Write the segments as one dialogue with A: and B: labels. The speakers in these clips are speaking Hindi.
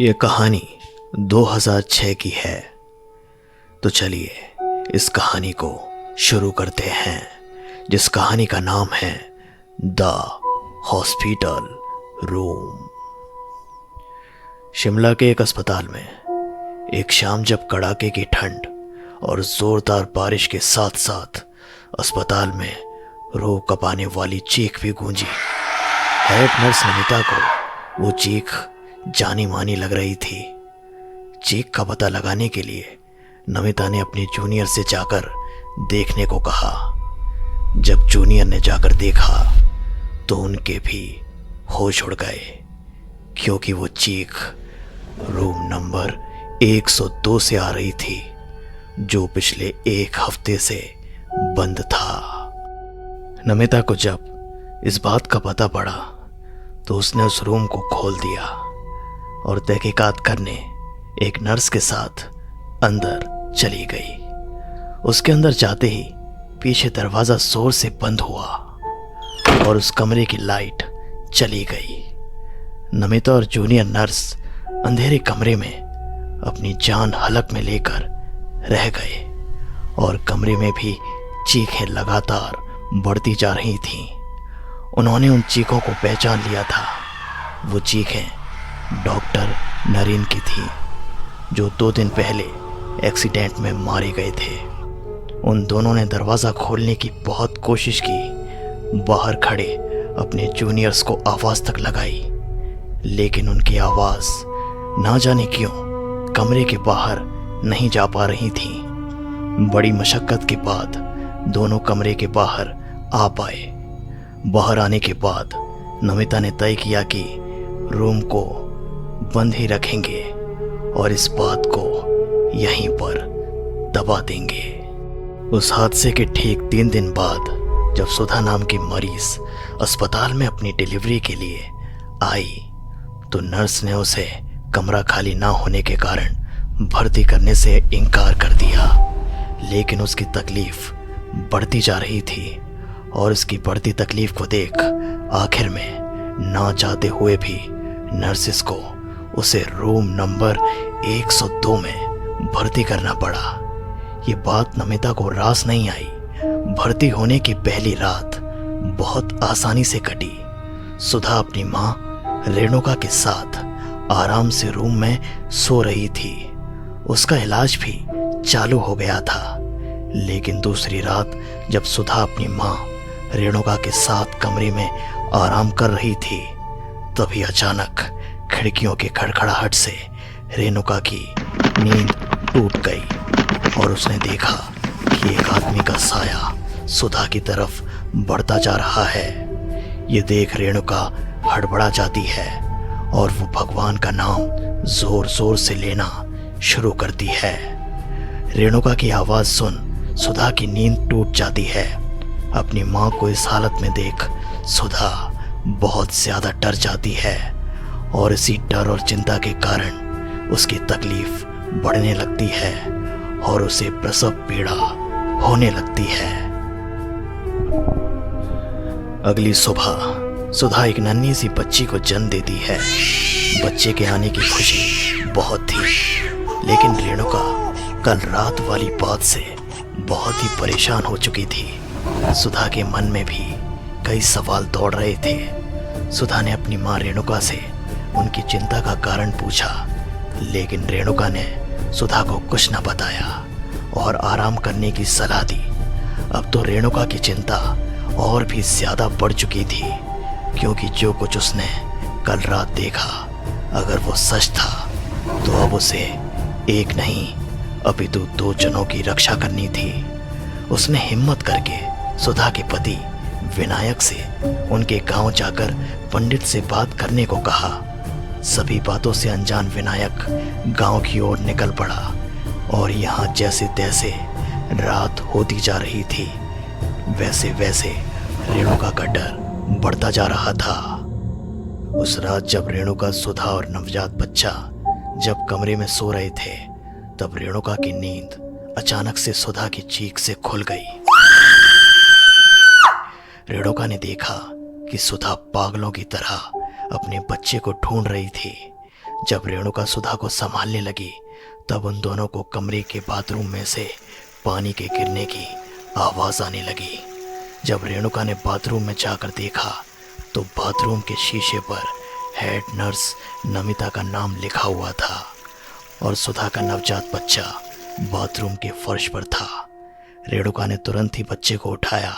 A: ये कहानी 2006 की है। तो चलिए इस कहानी को शुरू करते हैं, जिस कहानी का नाम है द हॉस्पिटल रूम। शिमला के एक अस्पताल में एक शाम जब कड़ाके की ठंड और जोरदार बारिश के साथ साथ अस्पताल में रूह कपाने वाली चीख भी गूंजी। हेड नर्स नमिता को वो चीख जानी मानी लग रही थी। चीख का पता लगाने के लिए नमिता ने अपने जूनियर से जाकर देखने को कहा। जब जूनियर ने जाकर देखा तो उनके भी होश उड़ गए, क्योंकि वो चीख रूम नंबर 102 से आ रही थी, जो पिछले एक हफ्ते से बंद था। नमिता को जब इस बात का पता पड़ा तो उसने उस रूम को खोल दिया और तहकीकात करने एक नर्स के साथ अंदर चली गई। उसके अंदर जाते ही पीछे दरवाजा जोर से बंद हुआ और उस कमरे की लाइट चली गई। नमिता और जूनियर नर्स अंधेरे कमरे में अपनी जान हलक में लेकर रह गए और कमरे में भी चीखें लगातार बढ़ती जा रही थीं। उन्होंने उन चीखों को पहचान लिया था। वो चीखें डॉक्टर नरीन की थी, जो 2 दिन पहले एक्सीडेंट में मारे गए थे। उन दोनों ने दरवाज़ा खोलने की बहुत कोशिश की, बाहर खड़े अपने जूनियर्स को आवाज़ तक लगाई, लेकिन उनकी आवाज़ ना जाने क्यों कमरे के बाहर नहीं जा पा रही थी। बड़ी मशक्क़त के बाद दोनों कमरे के बाहर आ पाए। बाहर आने के बाद नमिता ने तय किया कि रूम को बंद ही रखेंगे और इस बात को यहीं पर दबा देंगे। उस हादसे के ठीक 3 दिन बाद जब सुधा नाम की मरीज अस्पताल में अपनी डिलीवरी के लिए आई तो नर्स ने उसे कमरा खाली ना होने के कारण भर्ती करने से इनकार कर दिया। लेकिन उसकी तकलीफ बढ़ती जा रही थी और उसकी बढ़ती तकलीफ को देख आखिर में ना चाहते हुए भी नर्सिस को उसे रूम नंबर 102 में भर्ती करना पड़ा। ये बात नमिता को रास नहीं आई। भर्ती होने की पहली रात बहुत आसानी से कटी। सुधा अपनी माँ रेणुका के साथ आराम से रूम में सो रही थी। उसका इलाज भी चालू हो गया था। लेकिन दूसरी रात जब सुधा अपनी माँ रेणुका के साथ कमरे में आराम कर रही थी, तभी अचानक खिड़कियों के खड़खड़ाहट से रेणुका की नींद टूट गई और उसने देखा कि एक आदमी का साया सुधा की तरफ बढ़ता जा रहा है। ये देख रेणुका हड़बड़ा जाती है और वो भगवान का नाम जोर जोर से लेना शुरू करती है। रेणुका की आवाज़ सुन सुधा की नींद टूट जाती है। अपनी माँ को इस हालत में देख सुधा बहुत ज़्यादा डर जाती है और इसी डर और चिंता के कारण उसकी तकलीफ बढ़ने लगती है और उसे प्रसव पीड़ा होने लगती है। अगली सुबह सुधा एक नन्ही सी बच्ची को जन्म देती है। बच्चे के आने की खुशी बहुत थी, लेकिन रेणुका कल रात वाली बात से बहुत ही परेशान हो चुकी थी। सुधा के मन में भी कई सवाल दौड़ रहे थे। सुधा ने अपनी माँ रेणुका से उनकी चिंता का कारण पूछा, लेकिन रेणुका ने सुधा को कुछ न बताया और आराम करने की सलाह दी। अब तो रेणुका की चिंता और भी ज़्यादा बढ़ चुकी थी, क्योंकि जो कुछ उसने कल रात देखा अगर वो सच था तो अब उसे एक नहीं अपितु 2 जनों की रक्षा करनी थी। उसने हिम्मत करके सुधा के पति विनायक से उनके गांव जाकर पंडित से बात करने को कहा। सभी बातों से अनजान विनायक गांव की ओर निकल पड़ा और यहाँ जैसे तैसे रात होती जा रही थी, वैसे वैसे रेणुका का डर बढ़ता जा रहा था। उस रात जब रेणुका, सुधा और नवजात बच्चा जब कमरे में सो रहे थे, तब रेणुका की नींद अचानक से सुधा की चीख से खुल गई। रेणुका ने देखा कि सुधा पागलों की तरह अपने बच्चे को ढूंढ रही थी, जब रेणुका सुधा को संभालने लगी तब उन दोनों को कमरे के बाथरूम में से पानी के गिरने की आवाज आने लगी। जब रेणुका ने बाथरूम में जाकर देखा तो बाथरूम के शीशे पर हेड नर्स नमिता का नाम लिखा हुआ था और सुधा का नवजात बच्चा बाथरूम के फर्श पर था। रेणुका ने तुरंत ही बच्चे को उठाया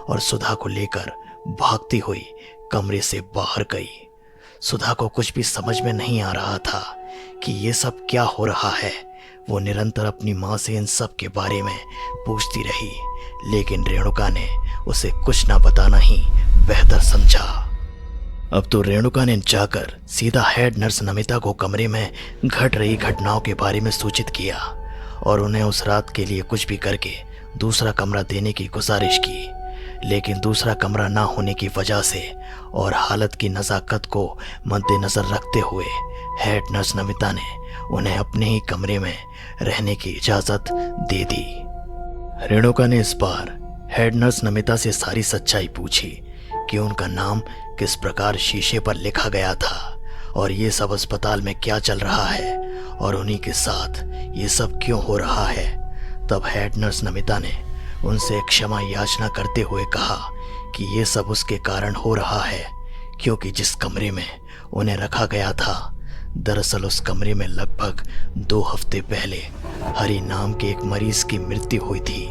A: और सुधा को लेकर भागती हुई कमरे से बाहर गई। सुधा को कुछ भी समझ में नहीं आ रहा था कि ये सब क्या हो रहा है। वो निरंतर अपनी माँ से इन सब के बारे में पूछती रही, लेकिन रेणुका ने उसे कुछ ना बताना ही बेहतर समझा। अब तो रेणुका ने जाकर सीधा हेड नर्स नमिता को कमरे में घट रही घटनाओं के बारे में सूचित किया और उन्हें उस रात के लिए कुछ भी करके दूसरा कमरा देने की गुजारिश की। लेकिन दूसरा कमरा ना होने की वजह से और हालत की नज़ाकत को मद्देनजर रखते हुए हेड नर्स नमिता ने उन्हें अपने ही कमरे में रहने की इजाज़त दे दी। रेणुका ने इस बार हेड नर्स नमिता से सारी सच्चाई पूछी कि उनका नाम किस प्रकार शीशे पर लिखा गया था और ये सब अस्पताल में क्या चल रहा है और उन्हीं के साथ ये सब क्यों हो रहा है। तब हेड नर्स नमिता ने उनसे क्षमा याचना करते हुए कहा कि ये सब उसके कारण हो रहा है क्योंकि जिस कमरे में उन्हें रखा गया था, दरअसल उस कमरे में लगभग 2 हफ्ते पहले हरि नाम के एक मरीज की मृत्यु हुई थी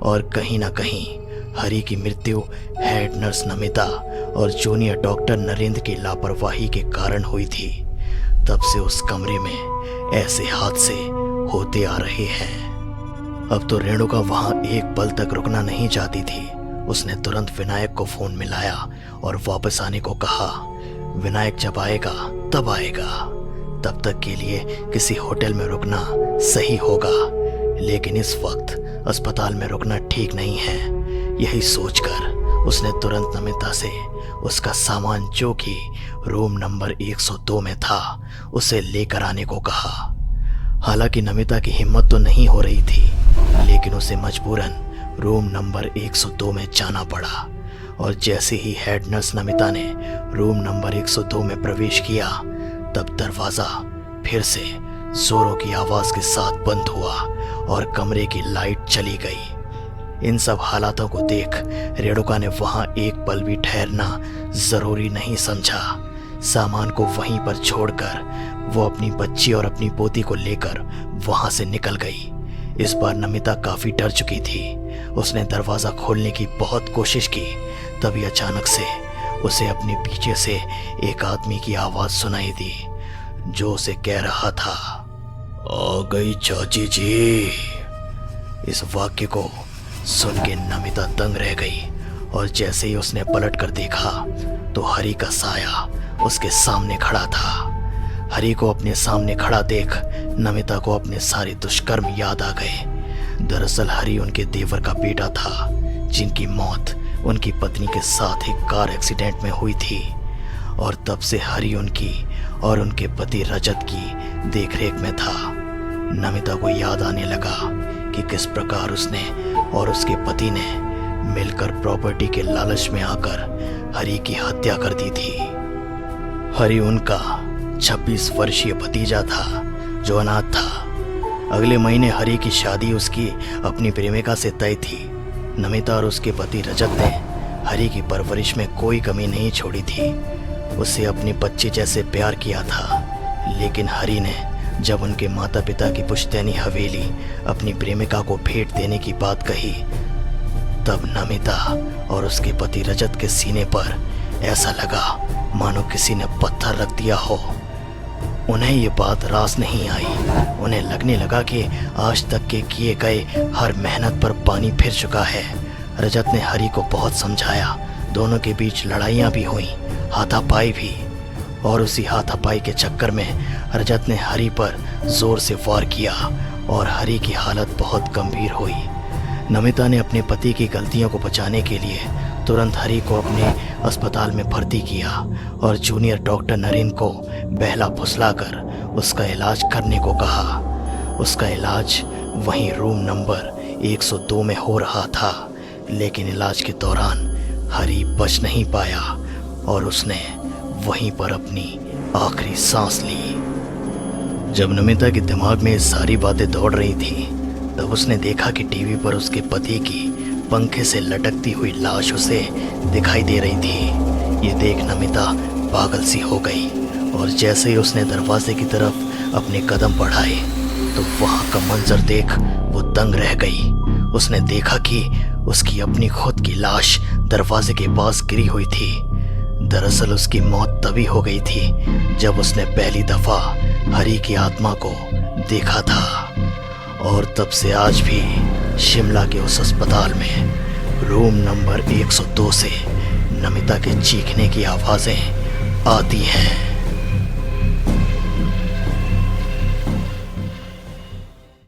A: और कहीं ना कहीं हरि की मृत्यु हेड नर्स नमिता और जूनियर डॉक्टर नरेंद्र की लापरवाही के कारण हुई थी। तब से उस कमरे में ऐसे हादसे होते आ रहे हैं। अब तो रेणुका वहां एक पल तक रुकना नहीं चाहती थी। उसने तुरंत विनायक को फोन मिलाया और वापस आने को कहा। विनायक जब आएगा तब आएगा, तब तक के लिए किसी होटल में रुकना सही होगा, लेकिन इस वक्त अस्पताल में रुकना ठीक नहीं है। यही सोचकर उसने तुरंत नमिता से उसका सामान जो कि रूम नंबर 102 में था उसे लेकर आने को कहा। हालांकि नमिता की हिम्मत तो नहीं हो रही थी, लेकिन उसे मजबूरन रूम नंबर 102 में जाना पड़ा और जैसे ही हेड नर्स नमिता ने रूम नंबर 102 में प्रवेश किया तब दरवाज़ा फिर से जोरों की आवाज़ के साथ बंद हुआ और कमरे की लाइट चली गई। इन सब हालातों को देख रेणुका ने वहां एक पल भी ठहरना जरूरी नहीं समझा। सामान को वहीं पर छोड़कर वो अपनी बच्ची और अपनी पोती को लेकर वहां से निकल गई। इस बार नमिता काफी डर चुकी थी। उसने दरवाजा खोलने की बहुत कोशिश की, तभी अचानक से उसे अपने पीछे से एक आदमी की आवाज सुनाई दी जो उसे कह रहा था, आ गई चाची जी। इस वाक्य को सुन के नमिता दंग रह गई और जैसे ही उसने पलट कर देखा तो हरि का साया उसके सामने खड़ा था। हरि को अपने सामने खड़ा देख नमिता को अपने सारे दुष्कर्म याद आ गए। दरअसल हरि उनके देवर का बेटा था जिनकी मौत उनकी पत्नी के साथ एक कार एक्सीडेंट में हुई थी और तब से हरि उनकी और उनके पति रजत की देखरेख में था। नमिता को याद आने लगा कि किस प्रकार उसने और उसके पति ने मिलकर प्रॉपर्टी के लालच में आकर हरि की हत्या कर दी थी। हरि उनका 26 वर्षीय भतीजा था जो अनाथ था। अगले महीने हरि की शादी उसकी अपनी प्रेमिका से तय थी। नमिता और उसके पति रजत ने हरि की परवरिश में कोई कमी नहीं छोड़ी थी। उसे अपनी बच्ची जैसे प्यार किया था, लेकिन हरि ने जब उनके माता पिता की पुश्तैनी हवेली अपनी प्रेमिका को भेंट देने की बात कही तब नमिता और उसके पति रजत के सीने पर ऐसा लगा मानो किसी ने पत्थर रख दिया हो। उन्हें ये बात रास नहीं आई। उन्हें लगने लगा कि आज तक के किए गए हर मेहनत पर पानी फिर चुका है। रजत ने हरि को बहुत समझाया। दोनों के बीच लड़ाइयाँ भी हुई, हाथापाई भी, और उसी हाथापाई के चक्कर में रजत ने हरि पर जोर से वार किया और हरि की हालत बहुत गंभीर हुई। नमिता ने अपने पति की गलतियों को बचाने के लिए तुरंत हरि को अपने अस्पताल में भर्ती किया और जूनियर डॉक्टर नरेंद्र को बहला फुसलाकर उसका इलाज करने को कहा। उसका इलाज वहीं रूम नंबर 102 में हो रहा था, लेकिन इलाज के दौरान हरि बच नहीं पाया और उसने वहीं पर अपनी आखिरी सांस ली। जब नमिता के दिमाग में ये सारी बातें दौड़ रही थी तब उसने देखा कि टीवी पर उसके पति की पंखे से लटकती हुई लाश उसे दिखाई दे रही थी। ये देख नमिता पागल सी हो गई और जैसे ही उसने दरवाजे की तरफ अपने कदम बढ़ाए तो वहां का मंजर देख वो दंग रह गई। उसने देखा कि उसकी अपनी खुद की लाश दरवाजे के पास गिरी हुई थी। दरअसल उसकी मौत तभी हो गई थी जब उसने पहली दफा हरी की आत्मा को देखा था। और तब से आज भी शिमला के उस अस्पताल में रूम नंबर 102 से नमिता के चीखने की आवाजें आती हैं।